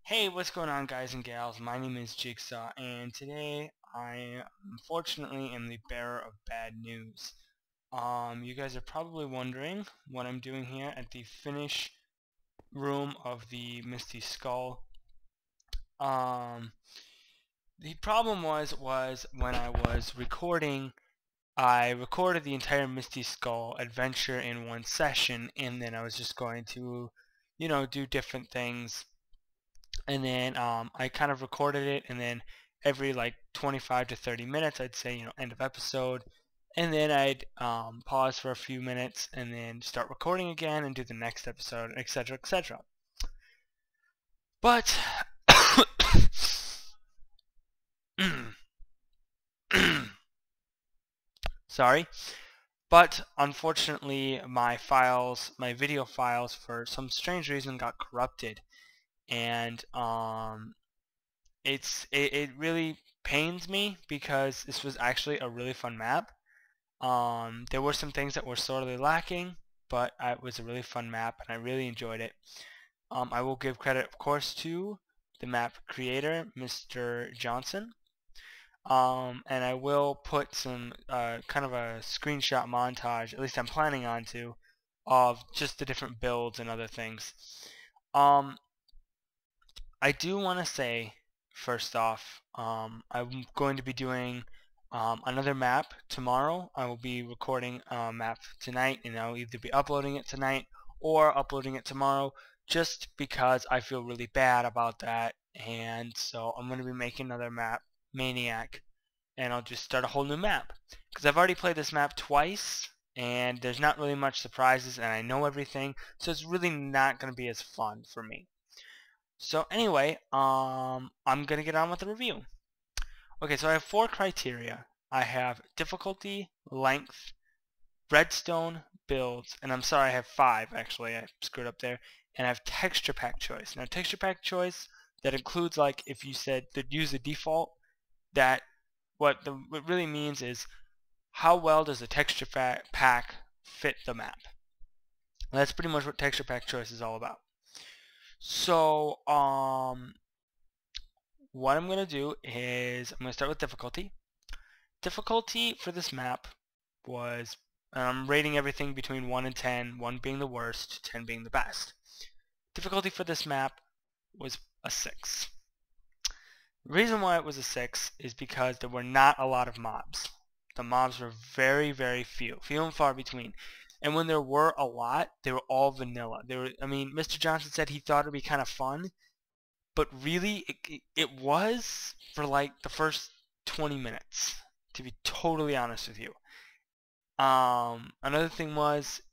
Hey, what's going on, guys and gals? My name is Jigsaw, and today I unfortunately am the bearer of bad news. You guys are probably wondering what I'm doing here at the finish room of the Misty Skull. Um, the problem was when I was recording, I recorded the entire Misty Skull adventure in one session, and then I was just going to, do different things. And then I kind of recorded it, and then every like 25 to 30 minutes I'd say, end of episode, and then I'd pause for a few minutes and then start recording again and do the next episode, etc., etc. But sorry, but unfortunately my video files, for some strange reason, got corrupted, and it really pains me because this was actually a really fun map. There were some things that were sorely lacking, but it was a really fun map and I really enjoyed it. I will give credit, of course, to the map creator, Mr. Johnson. And I will put some kind of a screenshot montage, at least I'm planning on to, of just the different builds and other things. I do want to say, first off, I'm going to be doing another map tomorrow. I will be recording a map tonight, and I'll either be uploading it tonight or uploading it tomorrow, just because I feel really bad about that. And so I'm going to be making another map, Maniac, and I'll just start a whole new map, because I've already played this map twice, and there's not really much surprises, and I know everything, so it's really not going to be as fun for me. So anyway, I'm gonna get on with the review. Okay, so I have 4 criteria. I have difficulty, length, redstone, builds, and I'm sorry, I have 5 actually. I screwed up there. And I have texture pack choice. Now, texture pack choice, that includes, like, if you said to use the default, that what it really means is how well does the texture pack fit the map. That's pretty much what texture pack choice is all about. So what I'm going to do is I'm going to start with difficulty. Difficulty for this map was, I'm rating everything between 1 and 10, 1 being the worst, 10 being the best. Difficulty for this map was a 6. The reason why it was a 6 is because there were not a lot of mobs. The mobs were very, very few and far between. And when there were a lot, they were all vanilla. Mr. Johnson said he thought it would be kind of fun, but really it was for like the first 20 minutes, to be totally honest with you. Another thing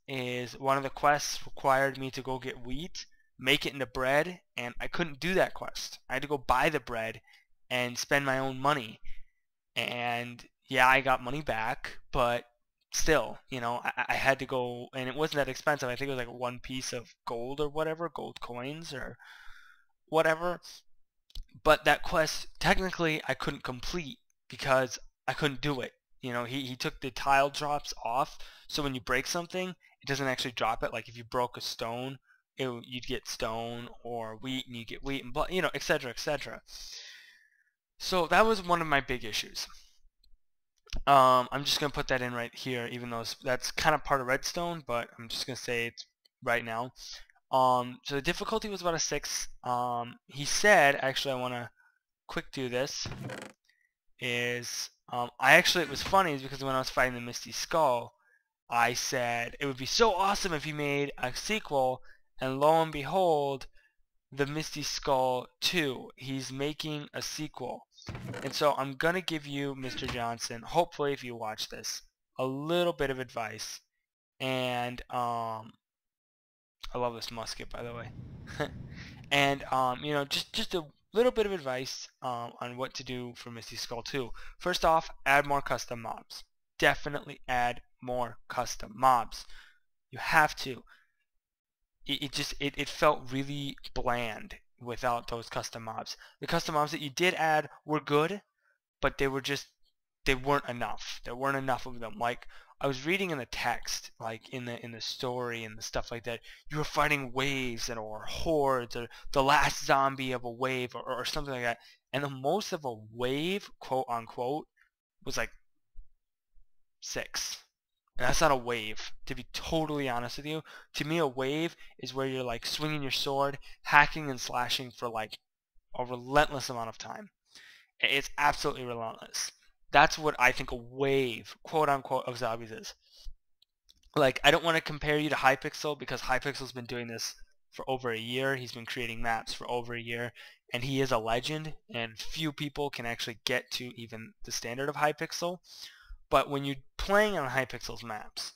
is one of the quests required me to go get wheat, make it into bread, and I couldn't do that quest. I had to go buy the bread and spend my own money. And yeah, I got money back, but still, I had to go, and it wasn't that expensive. I think it was like 1 piece of gold or whatever, gold coins or whatever. But that quest, technically, I couldn't complete because I couldn't do it. He took the tile drops off, so when you break something, it doesn't actually drop it. Like if you broke a stone, you'd get stone, or wheat, and you get wheat, and etc., etc. So that was one of my big issues. I'm just gonna put that in right here, even though that's kind of part of Redstone, but I'm just gonna say it's right now. So the difficulty was about a 6. He said, actually, I want to quick do this, is, it was funny is because when I was fighting the Misty Skull, I said it would be so awesome if he made a sequel, and lo and behold, the Misty Skull 2, he's making a sequel. And so I'm going to give you, Mr. Johnson, hopefully if you watch this, a little bit of advice. And I love this musket, by the way. And just a little bit of advice on what to do for Misty Skull 2. First off, add more custom mobs. Definitely add more custom mobs. You have to. It felt really bland without those custom mobs. The custom mobs that you did add were good, but they were just they weren't enough. There weren't enough of them. Like, I was reading in the text, like in the story and the stuff like that, you were fighting waves or hordes or the last zombie of a wave or something like that. And the most of a wave, quote unquote, was like 6. And that's not a wave, to be totally honest with you. To me, a wave is where you're like swinging your sword, hacking and slashing for like a relentless amount of time. It's absolutely relentless. That's what I think a wave, quote unquote, of zombies is. Like, I don't want to compare you to Hypixel because Hypixel's been doing this for over a year. He's been creating maps for over a year, and he is a legend, and few people can actually get to even the standard of Hypixel. But when you're playing on Hypixel's maps,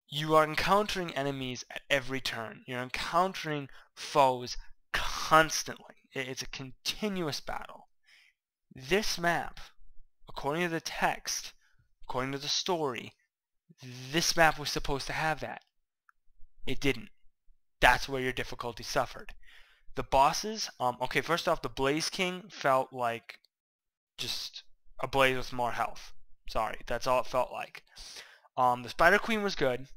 you are encountering enemies at every turn. You're encountering foes constantly. It's a continuous battle. This map, according to the text, according to the story, this map was supposed to have that. It didn't. That's where your difficulty suffered. The bosses, okay, first off, the Blaze King felt like just a blaze with more health. Sorry, that's all it felt like. The Spider Queen was good.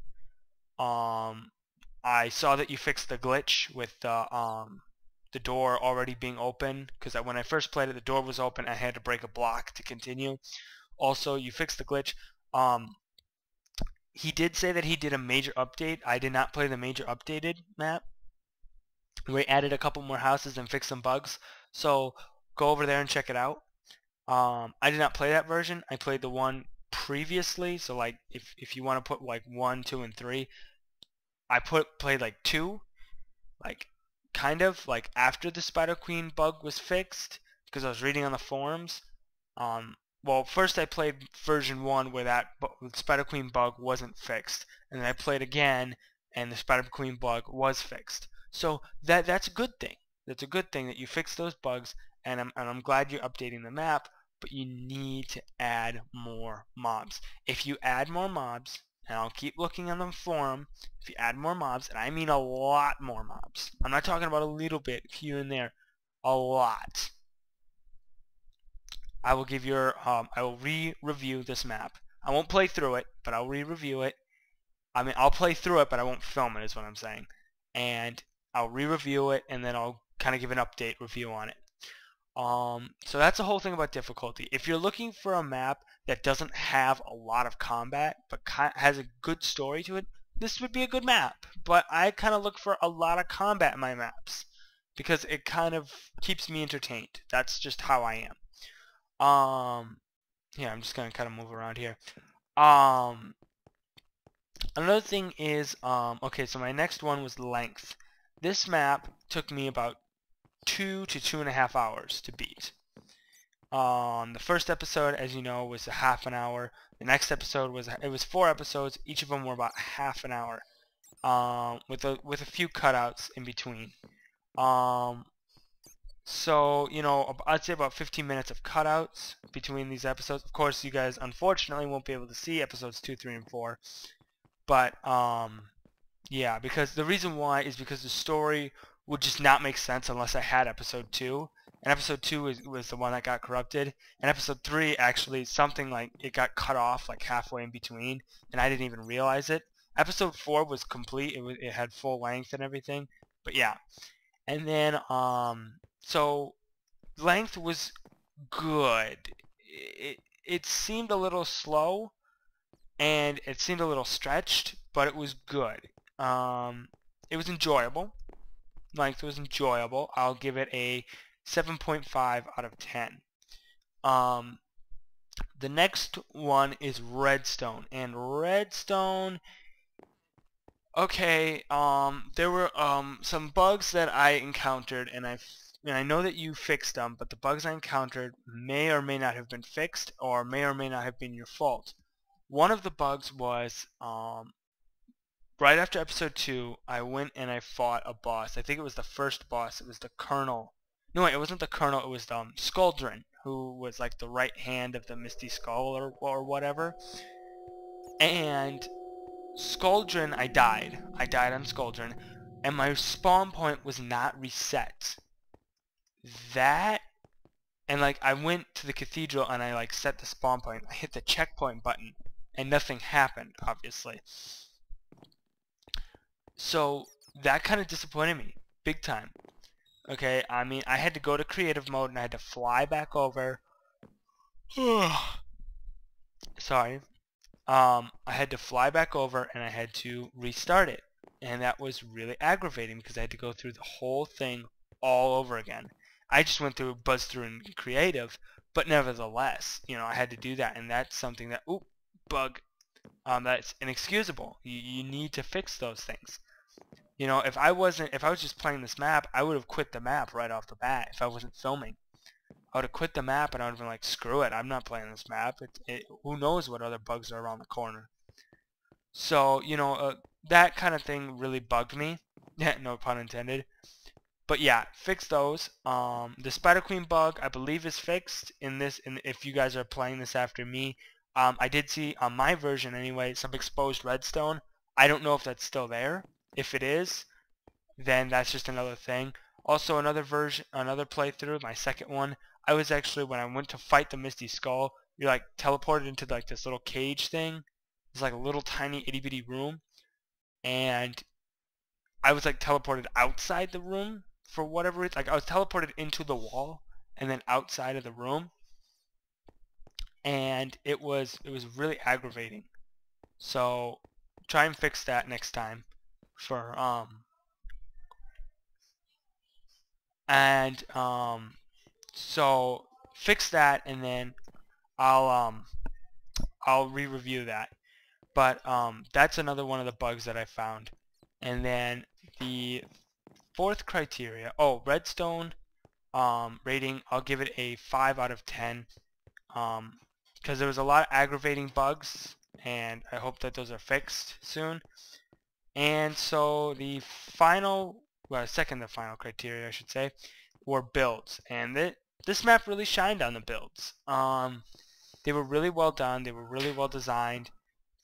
I saw that you fixed the glitch with the door already being open, because when I first played it, the door was open. I had to break a block to continue. Also, you fixed the glitch. He did say that he did a major update. I did not play the major updated map. We added a couple more houses and fixed some bugs. So go over there and check it out. I did not play that version. I played the one previously. So like if you want to put like 1, 2, and 3, I played like 2, like kind of like after the Spider Queen bug was fixed, because I was reading on the forums. Well, first I played version 1 where that Spider Queen bug wasn't fixed, and then I played again and the Spider Queen bug was fixed. So that's a good thing. That's a good thing that you fixed those bugs, and I'm glad you're updating the map, but you need to add more mobs. If you add more mobs, and I'll keep looking on the forum, if you add more mobs, and I mean a lot more mobs, I'm not talking about a little bit here and there, a lot, I will give your I will re-review this map. I won't play through it, but I'll re-review it. I mean, I'll play through it, but I won't film it, is what I'm saying. And I'll re-review it, and then I'll kind of give an update review on it. So that's the whole thing about difficulty. If you're looking for a map that doesn't have a lot of combat, but has a good story to it, this would be a good map. But I kind of look for a lot of combat in my maps, because it kind of keeps me entertained. That's just how I am. Yeah, I'm just gonna kind of move around here. Another thing is, okay, so my next one was length. This map took me about 2 to 2.5 hours to beat. The first episode, as you know, was a half an hour. The next episode was 4 episodes. Each of them were about half an hour, with a few cutouts in between. So, you know, I'd say about 15 minutes of cutouts between these episodes. Of course, you guys unfortunately won't be able to see episodes 2, 3, and 4. But, yeah, because the reason why is because the story would just not make sense unless I had episode 2. And episode 2 was the one that got corrupted. And episode 3, actually, something like it got cut off like halfway in between, and I didn't even realize it. Episode 4 was complete. It had full length and everything. But yeah. And then, so length was good. It seemed a little slow, and it seemed a little stretched, but it was good. It was enjoyable. Length was enjoyable. I'll give it a 7.5 out of 10. The next one is Redstone, and Redstone, okay, there were some bugs that I encountered, and I know that you fixed them, but the bugs I encountered may or may not have been fixed, or may or may not have been your fault. One of the bugs was, right after episode 2, I went and I fought a boss. I think it was the first boss. It was the Colonel. No, wait, it wasn't the Colonel. It was Skuldrin, who was like the right hand of the Misty Skull or whatever. And Skuldrin, I died. I died on Skuldrin, and my spawn point was not reset. That And like I went to the cathedral and I like set the spawn point. I hit the checkpoint button and nothing happened, obviously. So that kind of disappointed me big time. Okay, I mean, I had to go to creative mode and I had to fly back over. Sorry. I had to fly back over and I had to restart it. And that was really aggravating because I had to go through the whole thing all over again. I just went through, buzzed through in creative, but nevertheless, you know, I had to do that, and that's something that, oop, bug, that's inexcusable. You need to fix those things. You know, if I was just playing this map, I would have quit the map right off the bat if I wasn't filming. I would have quit the map and I would have been like, screw it, I'm not playing this map. Who knows what other bugs are around the corner. So, you know, that kind of thing really bugged me. Yeah, no pun intended. But yeah, fix those. The Spider Queen bug, I believe, is fixed in this. And if you guys are playing this after me, I did see on my version anyway some exposed redstone. I don't know if that's still there. If it is, then that's just another thing. Also, another version, another playthrough, my second one. I was actually, when I went to fight the Misty Skull, you're like teleported into like this little cage thing. It's like a little tiny itty bitty room, and I was like teleported outside the room for whatever reason. Like I was teleported into the wall and then outside of the room, and it was really aggravating. So try and fix that next time for and so fix that, and then I'll re-review that. But that's another one of the bugs that I found. And then the fourth criteria, oh, redstone rating, I'll give it a 5 out of 10 because there was a lot of aggravating bugs, and I hope that those are fixed soon. And so the final, well, second to final criteria, I should say, were builds. And this map really shined on the builds. They were really well done. They were really well designed.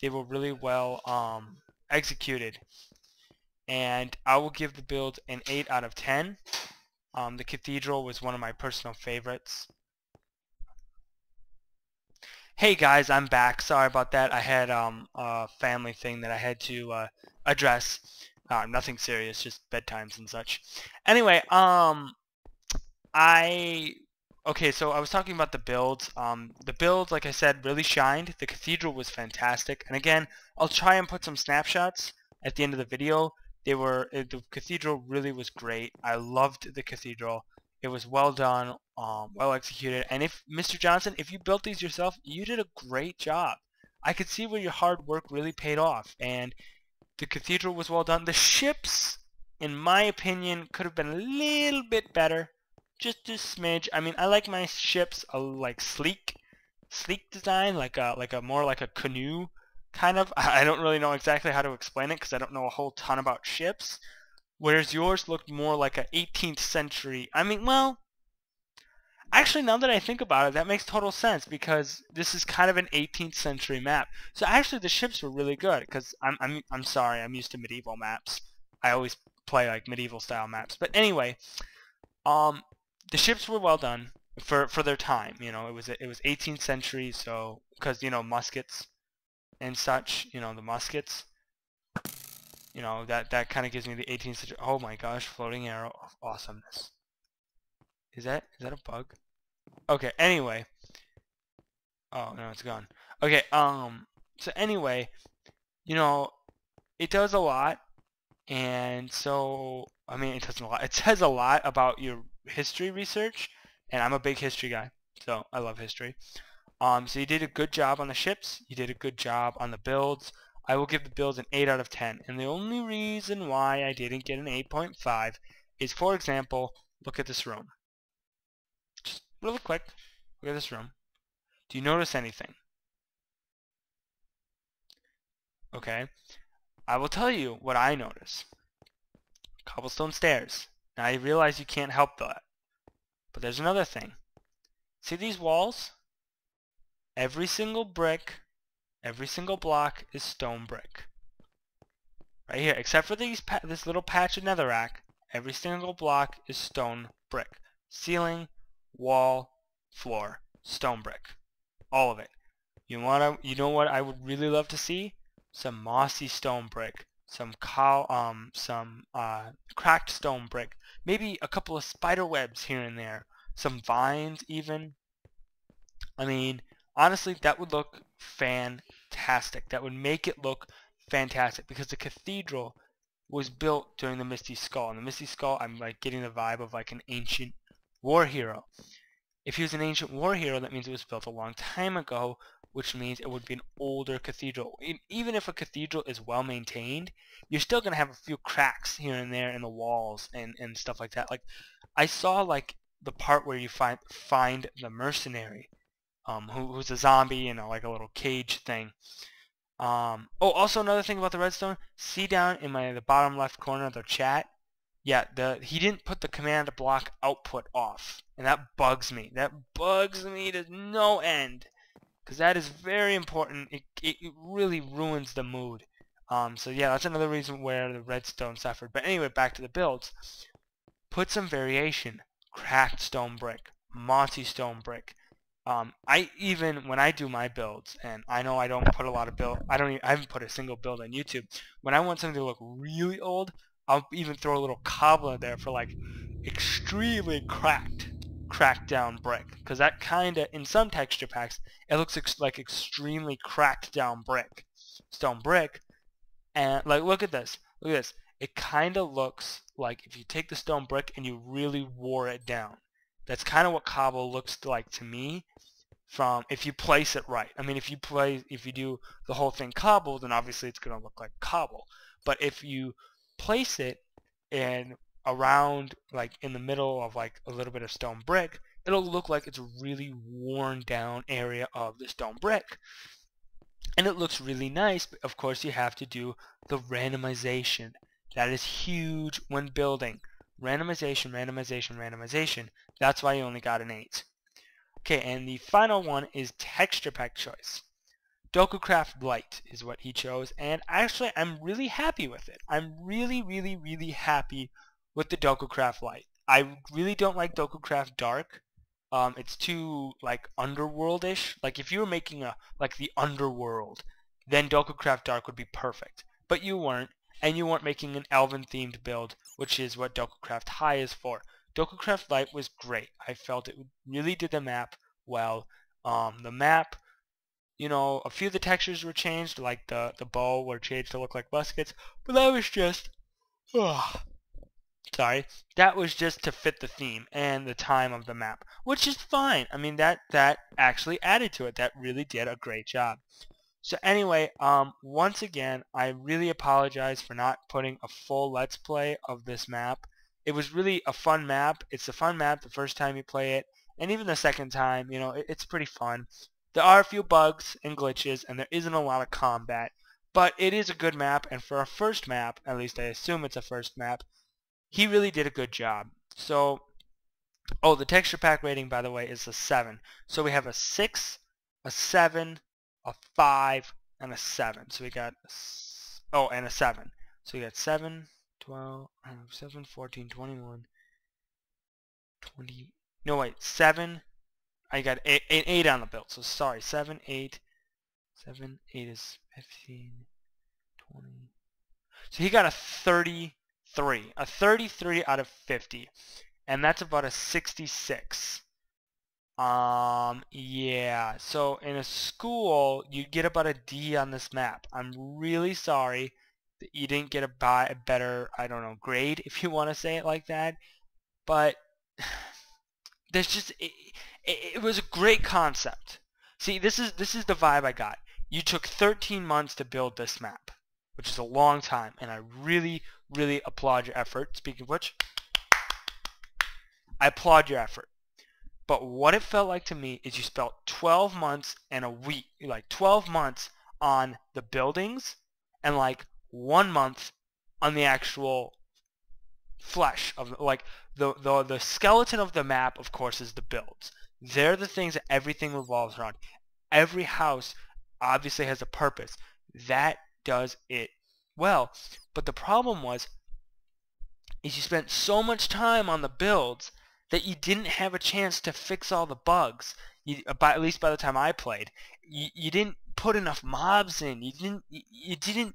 They were really well executed. And I will give the build an 8 out of 10. The cathedral was one of my personal favorites. Hey guys, I'm back. Sorry about that. I had a family thing that I had to address. Nothing serious, just bedtimes and such. Anyway, okay, so I was talking about the builds. The builds, like I said, really shined. The cathedral was fantastic. And again, I'll try and put some snapshots at the end of the video. The cathedral really was great. I loved the cathedral. It was well done, well executed. And if, Mr. Johnson, if you built these yourself, you did a great job. I could see where your hard work really paid off. And the cathedral was well done. The ships, in my opinion, could have been a little bit better. Just a smidge. I mean, I like my ships like sleek design, like a more like a canoe kind of. I don't really know exactly how to explain it because I don't know a whole ton about ships. Whereas yours looked more like a 18th century. I mean, well, actually, now that I think about it, that makes total sense because this is kind of an 18th century map. So actually, the ships were really good because I'm sorry, I'm used to medieval maps. I always play like medieval style maps. But anyway, the ships were well done for their time. You know, it was 18th century, so because you know muskets and such. You know the muskets. You know that kind of gives me the 18th century. Oh my gosh, floating arrow of awesomeness. Is that a bug? Okay. Anyway. Oh no, it's gone. Okay. So anyway, you know, it does a lot, and so I mean, it does a lot. It says a lot about your history research, and I'm a big history guy, so I love history. So you did a good job on the ships. You did a good job on the builds. I will give the builds an 8 out of 10. And the only reason why I didn't get an 8.5 is, for example, look at this room. Just really quick, look at this room. Do you notice anything? Okay. I will tell you what I notice. Cobblestone stairs. Now I realize you can't help that. But there's another thing. See these walls? Every single brick, every single block is stone brick. Right here, except for this little patch of netherrack, every single block is stone brick. Ceiling, wall, floor, stone brick. All of it. You know what I would really love to see? Some mossy stone brick, some cracked stone brick, maybe a couple of spider webs here and there, some vines even. I mean, honestly, that would look fantastic. That would make it look fantastic because the cathedral was built during the Misty Skull. And the Misty Skull, I'm like getting the vibe of like an ancient war hero. If he was an ancient war hero, that means it was built a long time ago, which means it would be an older cathedral. Even if a cathedral is well maintained, you're still going to have a few cracks here and there in the walls and stuff like that. Like, I saw like the part where you find the mercenary, who's a zombie, you know, like a little cage thing. Oh, also another thing about the redstone, see down in the bottom left corner of the chat, yeah, he didn't put the command block output off, and that bugs me. That bugs me to no end, because that is very important. It really ruins the mood. So yeah, that's another reason where the redstone suffered. But anyway, back to the builds. Put some variation. Cracked stone brick, mossy stone brick. I even when I do my builds, and I know I don't put a lot of I haven't put a single build on YouTube. When I want something to look really old, I'll even throw a little cobble in there for like extremely cracked down brick, because that kind of in some texture packs it looks like extremely cracked down stone brick, and like look at this. It kind of looks like if you take the stone brick and you really wore it down. That's kind of what cobble looks like to me from if you place it right. I mean, if you do the whole thing cobble, then obviously it's going to look like cobble. But if you place it in around like in the middle of like a little bit of stone brick, it'll look like it's a really worn down area of the stone brick. And it looks really nice, but of course you have to do the randomization. That is huge when building. Randomization, randomization, randomization. That's why you only got an 8. Okay, and the final one is texture pack choice. DokuCraft Light is what he chose, and actually I'm really happy with it. I'm really, really, really happy with the DokuCraft Light. I really don't like DokuCraft Dark. It's too like underworldish. Like if you were making like the underworld, then DokuCraft Dark would be perfect. But you weren't, and you weren't making an elven themed build, which is what DokuCraft High is for. DokuCraft Light was great. I felt it really did the map well. The map, you know, a few of the textures were changed, like the bow were changed to look like muskets, but that was just, sorry, that was just to fit the theme and the time of the map, which is fine. I mean, that actually added to it. That really did a great job. So anyway, once again, I really apologize for not putting a full Let's Play of this map. It was really a fun map. It's a fun map the first time you play it, and even the second time, you know, it's pretty fun. There are a few bugs and glitches, and there isn't a lot of combat, but it is a good map, and for a first map, at least I assume it's a first map, he really did a good job. So, oh, the texture pack rating, by the way, is a 7. So we have a 6, a 7, a 5, and a 7. So we got, oh, and a 7. So we got 7, 12, 7, 14, 21, 20, no wait, 7, I got an 8 on the build. So sorry, 7, 8, 7, 8 is 15, 20. So he got a 33 out of 50, and that's about a 66. Yeah, so in a school you get about a D on this map. I'm really sorry that you didn't get a better, I don't know, grade, if you want to say it like that, but there's just it was a great concept. See, this is the vibe I got. You took 13 months to build this map, which is a long time, and I really, really applaud your effort. Speaking of which, I applaud your effort. But what it felt like to me is you spent 12 months and a week, like 12 months on the buildings, and like 1 month on the actual flesh of like the skeleton of the map. Of course, is the builds. They're the things that everything revolves around. Every house obviously has a purpose. That does it well. But the problem is you spent so much time on the builds that you didn't have a chance to fix all the bugs. At least by the time I played, you didn't put enough mobs in. You didn't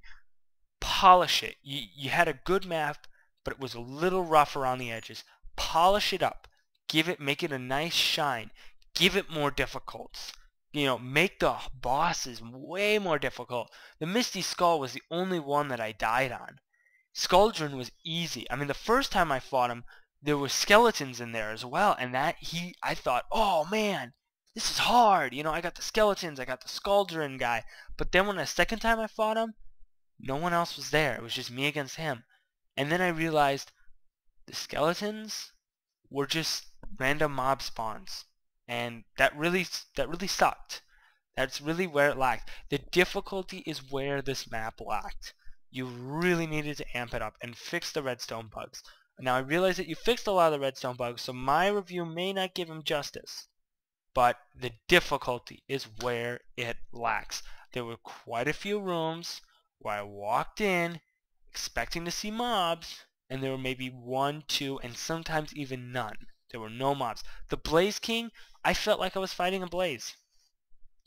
polish it. You had a good map, but it was a little rough around the edges. Polish it up. Make it a nice shine. Give it more difficulties. Make the bosses way more difficult. The Misty Skull was the only one that I died on. Skuldrin was easy. I mean, the first time I fought him, there were skeletons in there as well, and I thought, oh man, this is hard. I got the skeletons, I got the Skuldrin guy. But then when the second time I fought him, no one else was there. It was just me against him. And then I realized the skeletons were just random mob spawns. And that really sucked. That's really where it lacked. The difficulty is where this map lacked. You really needed to amp it up and fix the redstone bugs. Now I realize that you fixed a lot of the redstone bugs, so my review may not give him justice. But the difficulty is where it lacks. There were quite a few rooms where I walked in expecting to see mobs, and there were maybe 1, 2, and sometimes even none. There were no mobs. The Blaze King, I felt like I was fighting a blaze.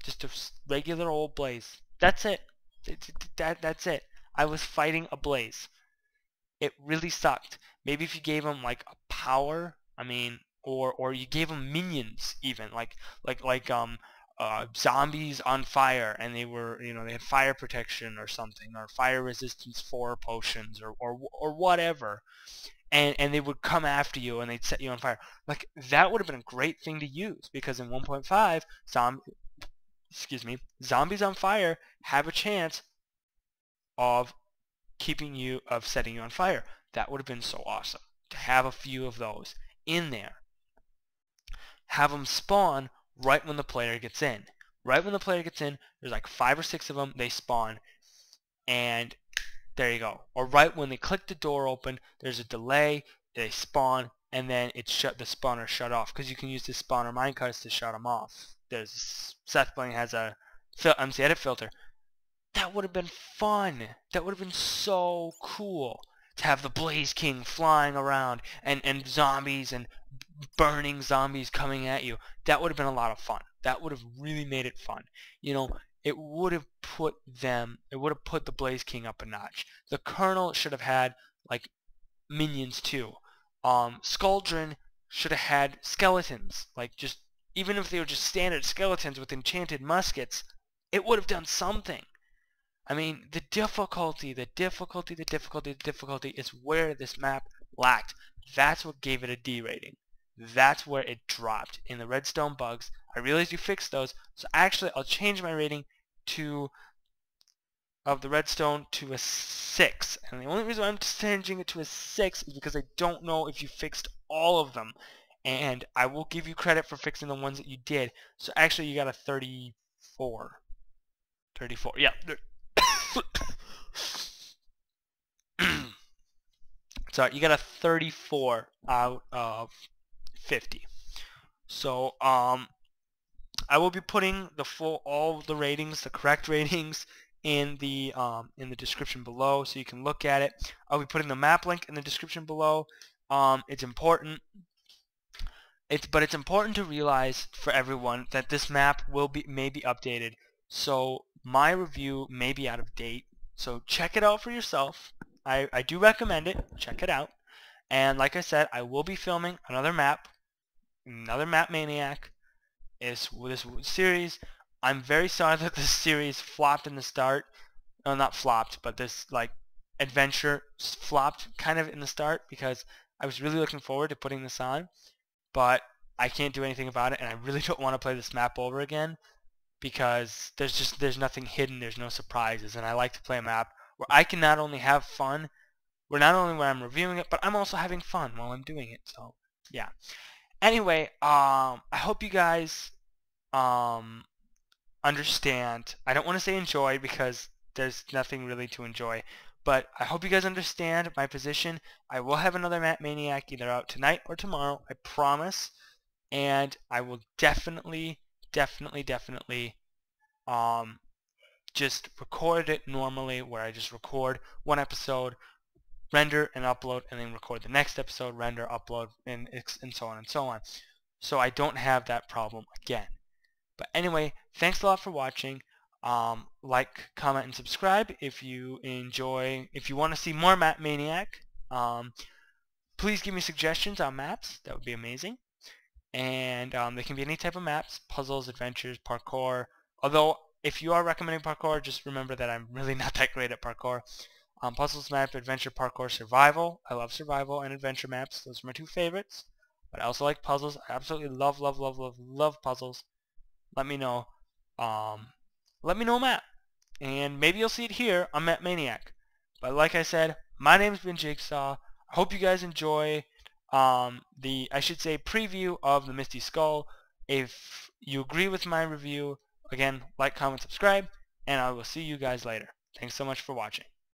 Just a regular old blaze. That's it. That's it. I was fighting a blaze. It really sucked. Maybe if you gave him like a power, or you gave him minions even, like zombies on fire, and they were, they had fire protection or something, or fire resistance 4 potions, or whatever, and they would come after you and they'd set you on fire. Like, that would have been a great thing to use, because in 1.5, zombies on fire have a chance of setting you on fire. That would have been so awesome to have a few of those in there. Have them spawn right when the player gets in. Right when the player gets in, there's like 5 or 6 of them, they spawn, and there you go. Or right when they click the door open, there's a delay, they spawn, and then the spawner shut off, because you can use the spawner minecarts to shut them off. Seth Bling has a MC edit filter. That would have been fun. That would have been so cool to have the Blaze King flying around and zombies and burning zombies coming at you. That would have been a lot of fun. That would have really made it fun. It would have put the Blaze King up a notch. The Colonel should have had like minions too. Skuldrin should have had skeletons, like, just, even if they were just standard skeletons with enchanted muskets, it would have done something. I mean, the difficulty is where this map lacked. That's what gave it a D rating. That's where it dropped in the redstone bugs. I realized you fixed those, so actually I'll change my rating of the redstone to a 6. And the only reason I'm changing it to a 6 is because I don't know if you fixed all of them. And I will give you credit for fixing the ones that you did. So actually you got a 34. 34, yeah. Sorry, you got a 34 out of 50. So I will be putting all the ratings, the correct ratings, in the description below, so you can look at it. I'll be putting the map link in the description below. It's important. But it's important to realize for everyone that this map may be updated. So my review may be out of date. So check it out for yourself. I do recommend it. Check it out. And like I said, I will be filming another map maniac. Is this series. I'm very sorry that this series flopped in the start. No, not flopped, but this adventure flopped kind of in the start, because I was really looking forward to putting this on, but I can't do anything about it, and I really don't want to play this map over again, because there's nothing hidden, there's no surprises, and I like to play a map where I can not only have fun, when I'm reviewing it, but I'm also having fun while I'm doing it. So yeah. Anyway, I hope you guys understand. I don't want to say enjoy, because there's nothing really to enjoy, but I hope you guys understand my position. I will have another Map Maniac either out tonight or tomorrow, I promise, and I will definitely just record it normally, where I just record one episode render and upload, and then record the next episode, render, upload, and so on and so on. So I don't have that problem again. But anyway, thanks a lot for watching. Like, comment, and subscribe if you want to see more Map Maniac. Please give me suggestions on maps. That would be amazing. And they can be any type of maps: puzzles, adventures, parkour. Although, if you are recommending parkour, just remember that I'm really not that great at parkour. Puzzles, map, adventure, parkour, survival. I love survival and adventure maps. Those are my two favorites. But I also like puzzles. I absolutely love puzzles. Let me know. Let me know a map. And maybe you'll see it here on Map Maniac. But like I said, my name's been Jigsaw. I hope you guys enjoy I should say, preview of the Misty Skull. If you agree with my review, again, like, comment, subscribe, and I will see you guys later. Thanks so much for watching.